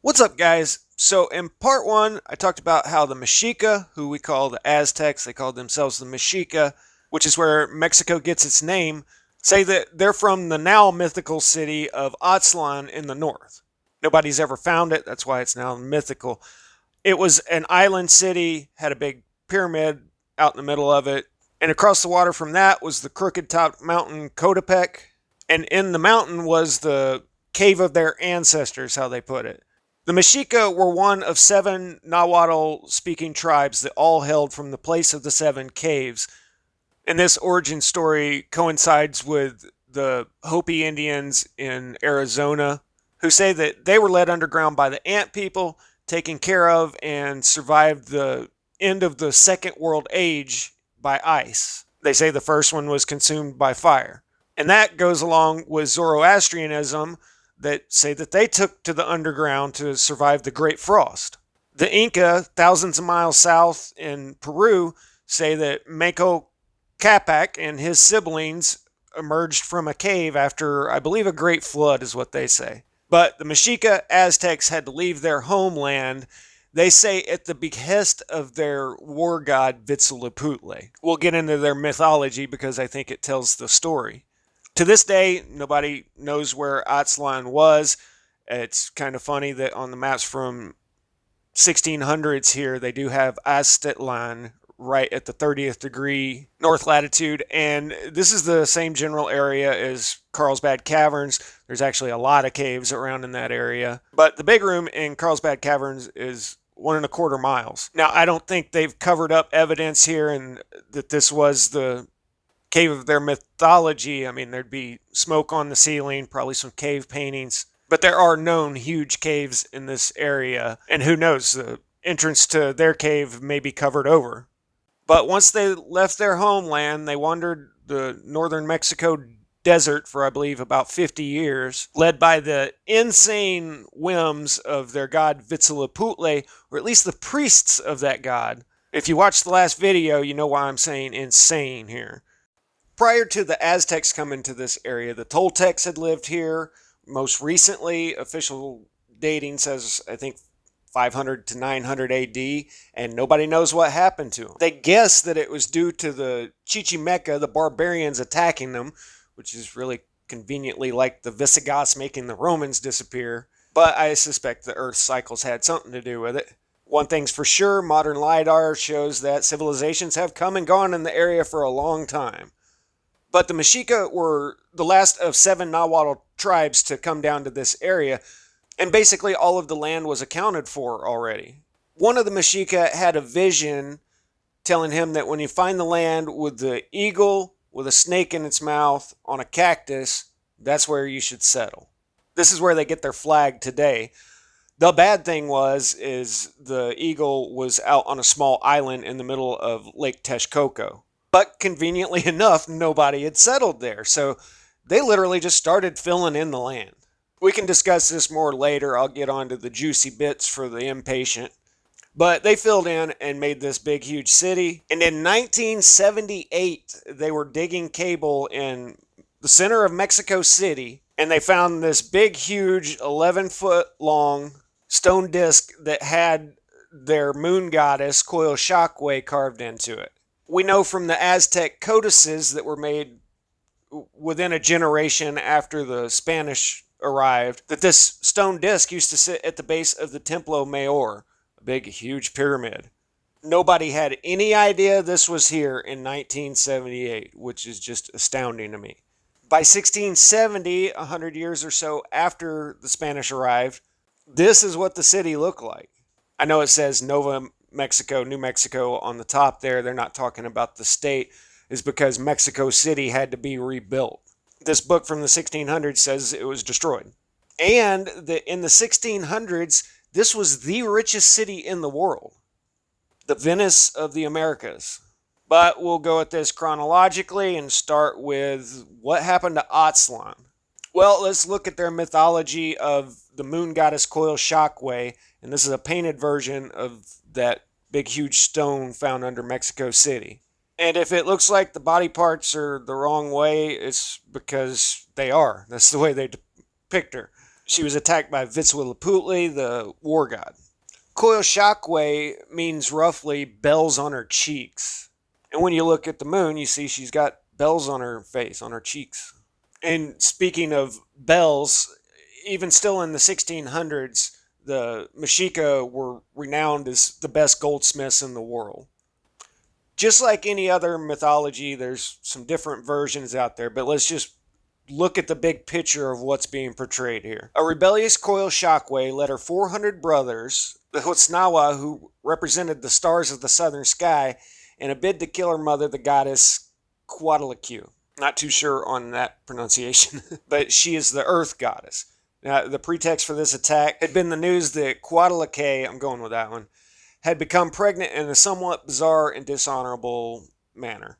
What's up, guys? So, in part one, I talked about how the Mexica, who we call the Aztecs, they called themselves the Mexica, which is where Mexico gets its name, say that they're from the now mythical city of Aztlan in the north. Nobody's ever found it, that's why it's now mythical. It was an island city, had a big pyramid out in the middle of it, and across the water from that was the crooked top mountain Coatepec, and in the mountain was the cave of their ancestors, how they put it. The Mexica were one of seven Nahuatl speaking tribes that all hailed from the place of the seven caves. And this origin story coincides with the Hopi Indians in Arizona, who say that they were led underground by the ant people, taken care of, and survived the end of the Second World Age by ice. They say the first one was consumed by fire. And that goes along with Zoroastrianism, that say that they took to the underground to survive the Great Frost. The Inca, thousands of miles south in Peru, say that Manco Capac and his siblings emerged from a cave after, I believe, a great flood, is what they say. But the Mexica Aztecs had to leave their homeland, they say, at the behest of their war god Huitzilopochtli. We'll get into their mythology because I think it tells the story. To this day, nobody knows where Aztlan was. It's kind of funny that on the maps from 1600s here, they do have Aztlan right at the 30th degree north latitude. And this is the same general area as Carlsbad Caverns. There's actually a lot of caves around in that area. But the big room in Carlsbad Caverns is 1.25 miles. Now, I don't think they've covered up evidence here and that this was the cave of their mythology. I mean, there'd be smoke on the ceiling, probably some cave paintings, but there are known huge caves in this area, and who knows, the entrance to their cave may be covered over. But once they left their homeland, they wandered the northern Mexico desert for, I believe, about 50 years, led by the insane whims of their god Huitzilopochtli, or at least the priests of that god. If you watched the last video, you know why I'm saying insane here. Prior to the Aztecs coming to this area, the Toltecs had lived here. Most recently, official dating says, I think, 500 to 900 AD, and nobody knows what happened to them. They guess that it was due to the Chichimeca, the barbarians, attacking them, which is really conveniently like the Visigoths making the Romans disappear. But I suspect the Earth cycles had something to do with it. One thing's for sure, modern LiDAR shows that civilizations have come and gone in the area for a long time. But the Mexica were the last of seven Nahuatl tribes to come down to this area, and basically all of the land was accounted for already. One of the Mexica had a vision telling him that when you find the land with the eagle with a snake in its mouth on a cactus, that's where you should settle. This is where they get their flag today. The bad thing is the eagle was out on a small island in the middle of Lake Texcoco. But conveniently enough, nobody had settled there. So they literally just started filling in the land. We can discuss this more later. I'll get onto the juicy bits for the impatient. But they filled in and made this big, huge city. And in 1978, they were digging cable in the center of Mexico City. And they found this big, huge, 11-foot long stone disc that had their moon goddess, Coyoshacque, carved into it. We know from the Aztec codices that were made within a generation after the Spanish arrived that this stone disc used to sit at the base of the Templo Mayor, a big, huge pyramid. Nobody had any idea this was here in 1978, which is just astounding to me. By 1670, 100 years or so after the Spanish arrived, this is what the city looked like. I know it says Nova Mexico, New Mexico on the top there. They're not talking about the state, is because Mexico City had to be rebuilt. This book from the 1600s says it was destroyed. And in the 1600s, this was the richest city in the world. The Venice of the Americas. But we'll go at this chronologically and start with what happened to Aztlan. Well, let's look at their mythology of the moon goddess Coyoshacque, and this is a painted version of that big, huge stone found under Mexico City. And if it looks like the body parts are the wrong way, it's because they are. That's the way they depict her. She was attacked by Huitzilopochtli, the war god. Coyolxauhqui means roughly bells on her cheeks. And when you look at the moon, you see she's got bells on her face, on her cheeks. And speaking of bells, even still in the 1600s, the Mexica were renowned as the best goldsmiths in the world. Just like any other mythology, there's some different versions out there, but let's just look at the big picture of what's being portrayed here. A rebellious Coyolxauhqui led her 400 brothers, the Huitznawa, who represented the stars of the southern sky, in a bid to kill her mother, the goddess Quetzalcoatl. Not too sure on that pronunciation, but she is the earth goddess. Now, the pretext for this attack had been the news that Quetzalcoatl, I'm going with that one, had become pregnant in a somewhat bizarre and dishonorable manner.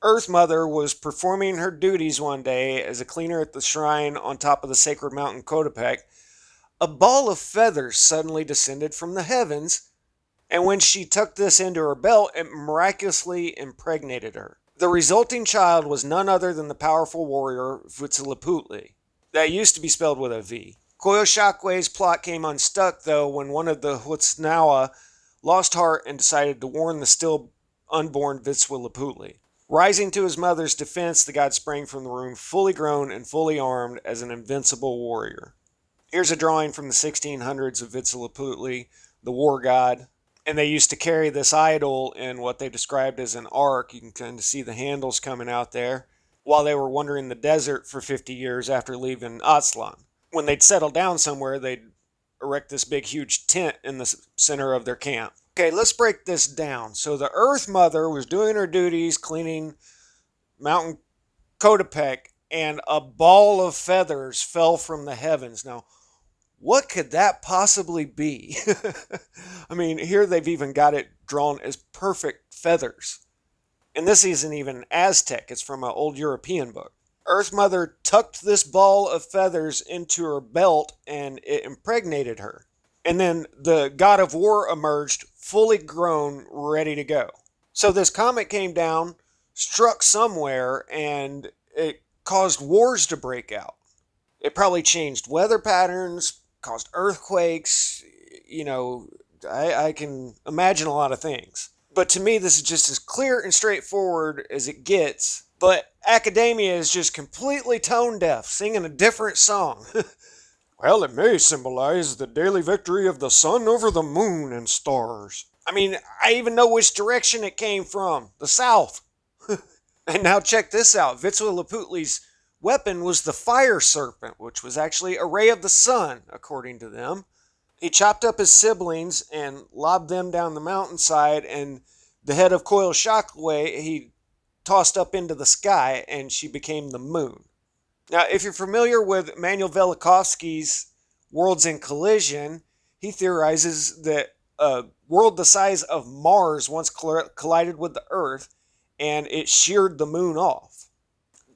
Earth Mother was performing her duties one day as a cleaner at the shrine on top of the sacred mountain Coatepec. A ball of feathers suddenly descended from the heavens, and when she tucked this into her belt, it miraculously impregnated her. The resulting child was none other than the powerful warrior Huitzilopochtli. That used to be spelled with a V. Coyolxauhqui's plot came unstuck, though, when one of the Huitznawa lost heart and decided to warn the still unborn Huitzilopochtli. Rising to his mother's defense, the god sprang from the room fully grown and fully armed as an invincible warrior. Here's a drawing from the 1600s of Huitzilopochtli, the war god. And they used to carry this idol in what they described as an ark. You can kind of see the handles coming out there while they were wandering the desert for 50 years after leaving Aztlan. When they'd settle down somewhere, they'd erect this big, huge tent in the center of their camp. Okay, let's break this down. So the Earth Mother was doing her duties, cleaning Mountain Coatepec, and a ball of feathers fell from the heavens. Now, what could that possibly be? I mean, here they've even got it drawn as perfect feathers. And this isn't even Aztec, it's from an old European book. Earth Mother tucked this ball of feathers into her belt and it impregnated her. And then the god of war emerged, fully grown, ready to go. So this comet came down, struck somewhere, and it caused wars to break out. It probably changed weather patterns, caused earthquakes, I can imagine a lot of things. But to me, this is just as clear and straightforward as it gets. But academia is just completely tone deaf, singing a different song. Well, it may symbolize the daily victory of the sun over the moon and stars. I mean, I even know which direction it came from. The south. And now check this out. Huitzilopochtli's weapon was the fire serpent, which was actually a ray of the sun, according to them. He chopped up his siblings and lobbed them down the mountainside, and the head of Coyolxauhqui he tossed up into the sky, and she became the moon. Now, if you're familiar with Emanuel Velikovsky's Worlds in Collision, he theorizes that a world the size of Mars once collided with the Earth, and it sheared the moon off.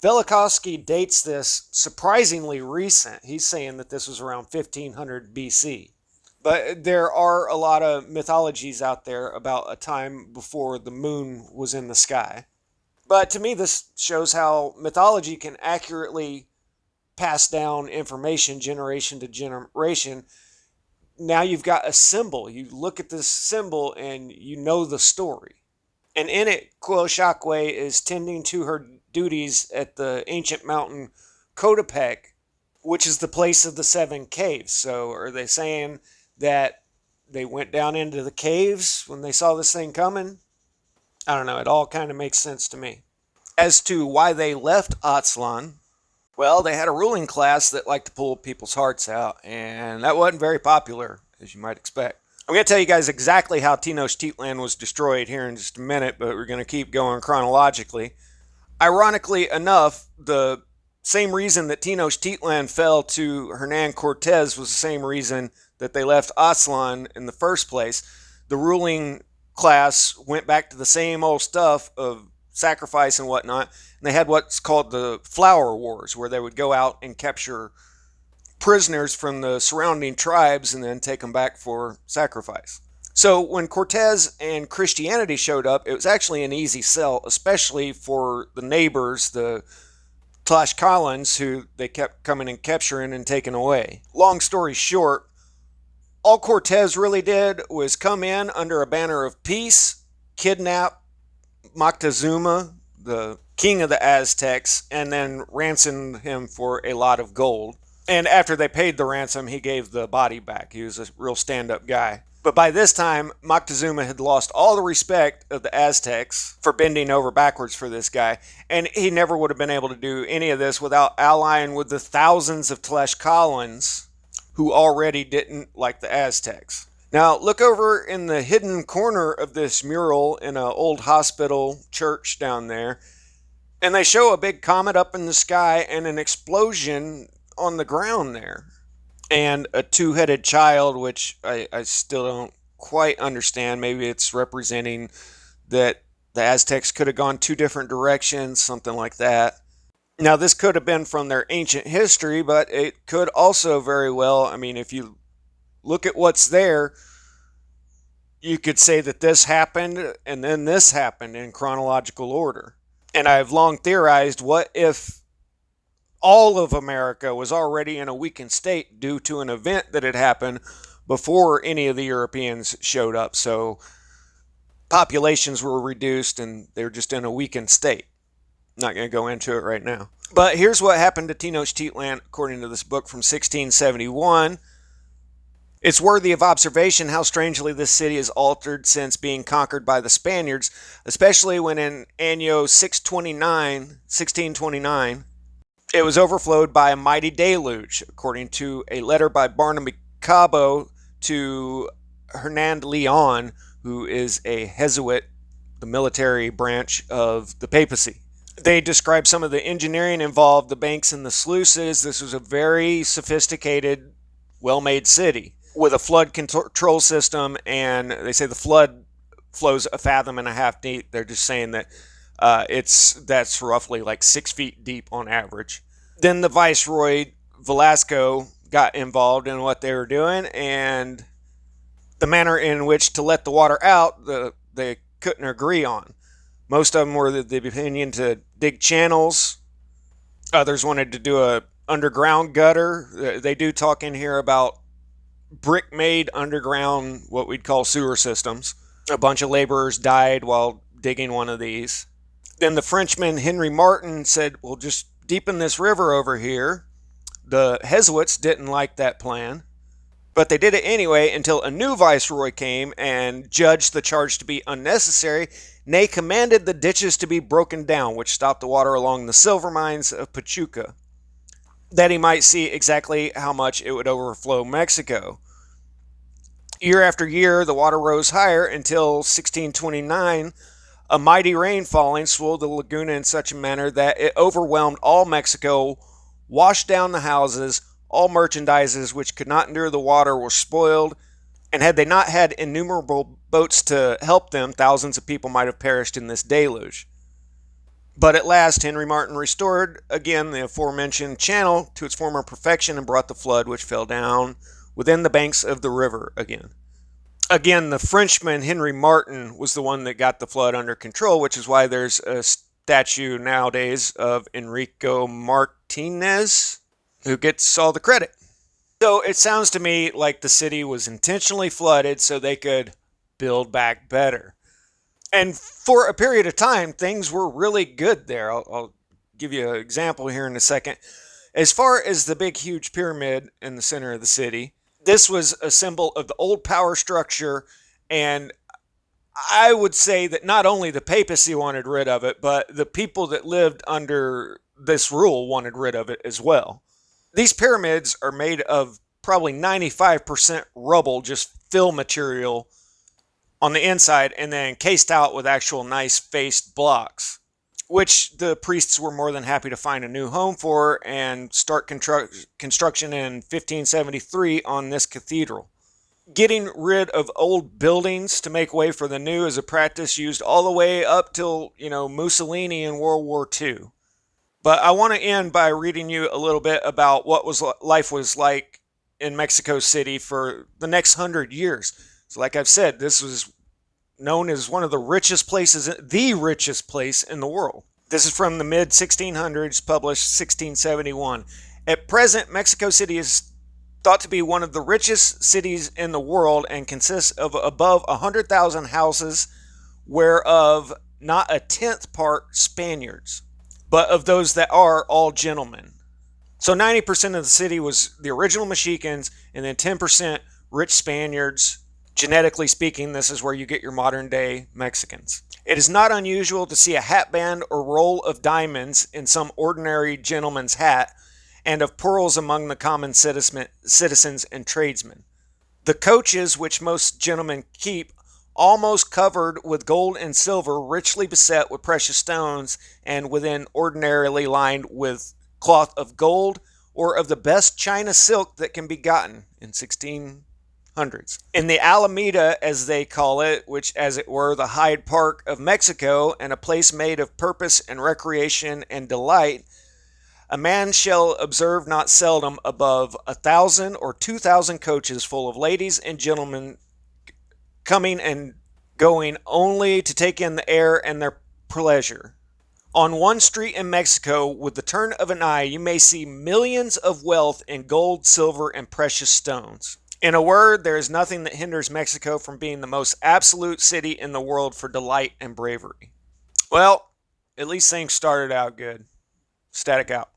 Velikovsky dates this surprisingly recent. He's saying that this was around 1500 BC. But there are a lot of mythologies out there about a time before the moon was in the sky. But to me, this shows how mythology can accurately pass down information generation to generation. Now you've got a symbol. You look at this symbol and you know the story. And in it, Coyolxauhqui is tending to her duties at the ancient mountain Coatepec, which is the place of the 7 caves. So are they saying that they went down into the caves when they saw this thing coming? I don't know. It all kind of makes sense to me. As to why they left Aztlan, well, they had a ruling class that liked to pull people's hearts out, and that wasn't very popular, as you might expect. I'm going to tell you guys exactly how Tenochtitlan was destroyed here in just a minute, but we're going to keep going chronologically. Ironically enough, the same reason that Tenochtitlan fell to Hernan Cortez was the same reason that they left Aztlan in the first place. The ruling class went back to the same old stuff of sacrifice and whatnot, and they had what's called the Flower Wars, where they would go out and capture prisoners from the surrounding tribes and then take them back for sacrifice. So when Cortez and Christianity showed up, it was actually an easy sell, especially for the neighbors, the Tlaxcalans who they kept coming and capturing and taking away. Long story short, all Cortez really did was come in under a banner of peace, kidnap Moctezuma, the king of the Aztecs, and then ransomed him for a lot of gold. And after they paid the ransom, he gave the body back. He was a real stand-up guy. But by this time, Moctezuma had lost all the respect of the Aztecs for bending over backwards for this guy, and he never would have been able to do any of this without allying with the thousands of Tlaxcalans who already didn't like the Aztecs. Now, look over in the hidden corner of this mural in an old hospital church down there, and they show a big comet up in the sky and an explosion on the ground there. And a two-headed child, which I still don't quite understand. Maybe it's representing that the Aztecs could have gone two different directions, something like that. Now, this could have been from their ancient history, but it could also very well, I mean, if you look at what's there, you could say that this happened and then this happened in chronological order. And I've long theorized, what if all of America was already in a weakened state due to an event that had happened before any of the Europeans showed up? So populations were reduced and they're just in a weakened state. Not going to go into it right now. But here's what happened to Tenochtitlan according to this book from 1671. It's worthy of observation how strangely this city is altered since being conquered by the Spaniards, especially when in Anno 1629, it was overflowed by a mighty deluge, according to a letter by Barnabé Cabo to Hernand Leon, who is a Jesuit, the military branch of the papacy. They describe some of the engineering involved, the banks and the sluices. This was a very sophisticated, well-made city with a flood control system, and they say the flood flows 1.5 fathoms deep. They're just saying that that's roughly like 6 feet deep on average. Then the Viceroy Velasco got involved in what they were doing, and the manner in which to let the water out, they couldn't agree on. Most of them were the opinion to dig channels. Others wanted to do a underground gutter. They do talk in here about brick-made underground, what we'd call sewer systems. A bunch of laborers died while digging one of these. Then the Frenchman Henry Martin said, well, just deepen this river over here. The Jesuits didn't like that plan, but they did it anyway until a new viceroy came and judged the charge to be unnecessary. Nay, commanded the ditches to be broken down, which stopped the water along the silver mines of Pachuca, that he might see exactly how much it would overflow Mexico. Year after year, the water rose higher until 1629. A mighty rain falling swelled the laguna in such a manner that it overwhelmed all Mexico, washed down the houses, all merchandises which could not endure the water were spoiled, and had they not had innumerable boats to help them, thousands of people might have perished in this deluge. But at last, Henry Martin restored again the aforementioned channel to its former perfection and brought the flood, which fell down within the banks of the river again. Again, the Frenchman Henry Martin was the one that got the flood under control, which is why there's a statue nowadays of Enrico Martinez, who gets all the credit. So it sounds to me like the city was intentionally flooded so they could build back better. And for a period of time, things were really good there. I'll give you an example here in a second. As far as the big, huge pyramid in the center of the city, this was a symbol of the old power structure, and I would say that not only the papacy wanted rid of it, but the people that lived under this rule wanted rid of it as well. These pyramids are made of probably 95% rubble, just fill material on the inside, and then cased out with actual nice faced blocks, which the priests were more than happy to find a new home for and start construction in 1573 on this cathedral. Getting rid of old buildings to make way for the new is a practice used all the way up till, Mussolini in World War II. But I want to end by reading you a little bit about what life was like in Mexico City for the next 100 years. So like I've said, this was known as one of the richest places, the richest place in the world. This is from the mid 1600s, published 1671. At present, Mexico City is thought to be one of the richest cities in the world and consists of above 100,000 houses, whereof not a tenth part Spaniards, but of those that are all gentlemen. So 90% of the city was the original Mexicans, and then 10% rich Spaniards. Genetically speaking, this is where you get your modern day Mexicans. It is not unusual to see a hatband or roll of diamonds in some ordinary gentleman's hat, and of pearls among the common citizens and tradesmen. The coaches which most gentlemen keep, almost covered with gold and silver, richly beset with precious stones, and within ordinarily lined with cloth of gold or of the best China silk that can be gotten in 1600s. In the Alameda, as they call it, which as it were the Hyde Park of Mexico, and a place made of purpose and recreation and delight, a man shall observe not seldom above 1,000 or 2,000 coaches full of ladies and gentlemen coming and going only to take in the air and their pleasure. On one street in Mexico, with the turn of an eye, you may see millions of wealth in gold, silver, and precious stones. In a word, there is nothing that hinders Mexico from being the most absolute city in the world for delight and bravery. Well, at least things started out good. Static out.